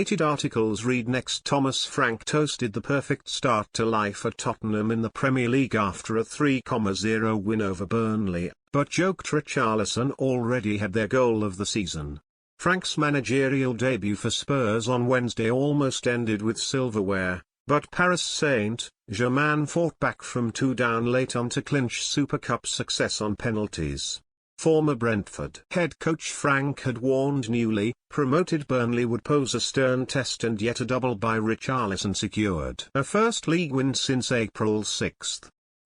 Related articles read next. Thomas Frank toasted the perfect start to life at Tottenham in the Premier League after a 3-0 win over Burnley, but joked Richarlison already had their goal of the season. Frank's managerial debut for Spurs on Wednesday almost ended with silverware, but Paris Saint-Germain fought back from 2 down late on to clinch Super Cup success on penalties. Former Brentford head coach Frank had warned newly promoted Burnley would pose a stern test, and yet a double by Richarlison secured a first league win since April 6.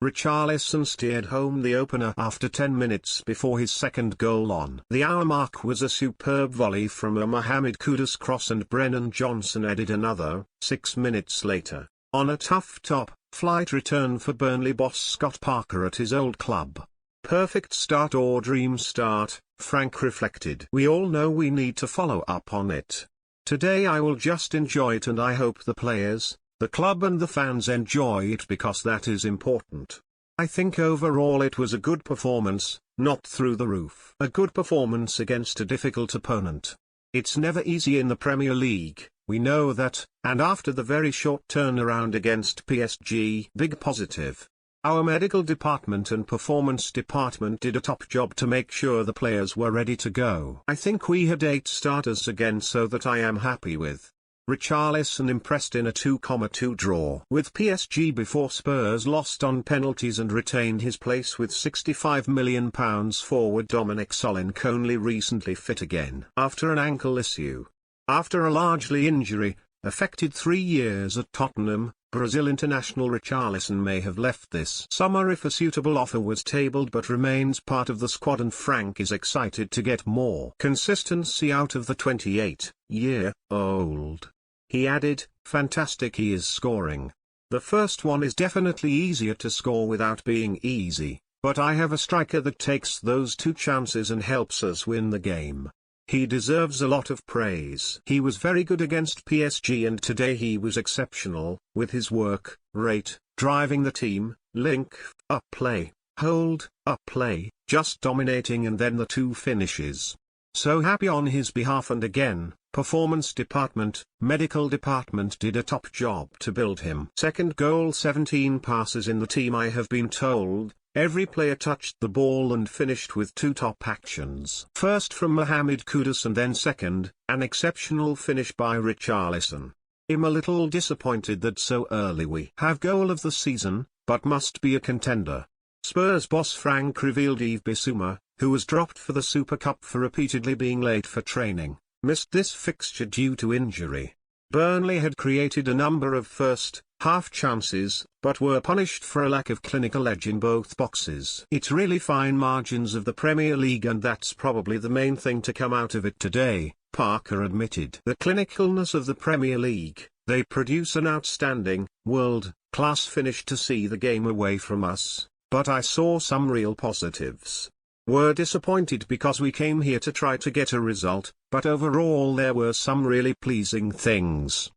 Richarlison steered home the opener after 10 minutes before his second goal on the hour mark was a superb volley from a Mohamed Kudus cross, and Brennan Johnson added another 6 minutes later, on a tough top-flight return for Burnley boss Scott Parker at his old club. Perfect start or dream start, Frank reflected. We all know we need to follow up on it. Today I will just enjoy it, and I hope the players, the club and the fans enjoy it, because that is important. I think overall it was a good performance, not through the roof. A good performance against a difficult opponent. It's never easy in the Premier League, we know that, and after the very short turnaround against PSG, big positive. Our medical department and performance department did a top job to make sure the players were ready to go. I think we had 8 starters again, so that I am happy with. Richarlison impressed in a 2-2 draw with PSG before Spurs lost on penalties and retained his place with £65 million forward Dominic Solanke only recently fit again after an ankle issue. After a largely injury-affected 3 years at Tottenham, Brazil international Richarlison may have left this summer if a suitable offer was tabled, but remains part of the squad, and Frank is excited to get more consistency out of the 28-year-old. He added, "Fantastic he is scoring. The first one is definitely easier to score without being easy, but I have a striker that takes those 2 chances and helps us win the game. He deserves a lot of praise. He was very good against PSG, and today he was exceptional, with his work rate, driving the team, link-up play, hold-up play, just dominating, and then the 2 finishes. So happy on his behalf, and again, performance department, medical department did a top job to build him. Second goal, 17 passes in the team, I have been told. Every player touched the ball and finished with 2 top actions. First from Mohamed Kudus, and then second, an exceptional finish by Richarlison. I'm a little disappointed that so early we have goal of the season, but must be a contender." Spurs boss Frank revealed Yves Bissouma, who was dropped for the Super Cup for repeatedly being late for training, missed this fixture due to injury. Burnley had created a number of first-half chances, but were punished for a lack of clinical edge in both boxes. It's really fine margins of the Premier League, and that's probably the main thing to come out of it today, Parker admitted. The clinicalness of the Premier League, they produce an outstanding, world-class finish to see the game away from us, but I saw some real positives. We're disappointed because we came here to try to get a result, but overall there were some really pleasing things.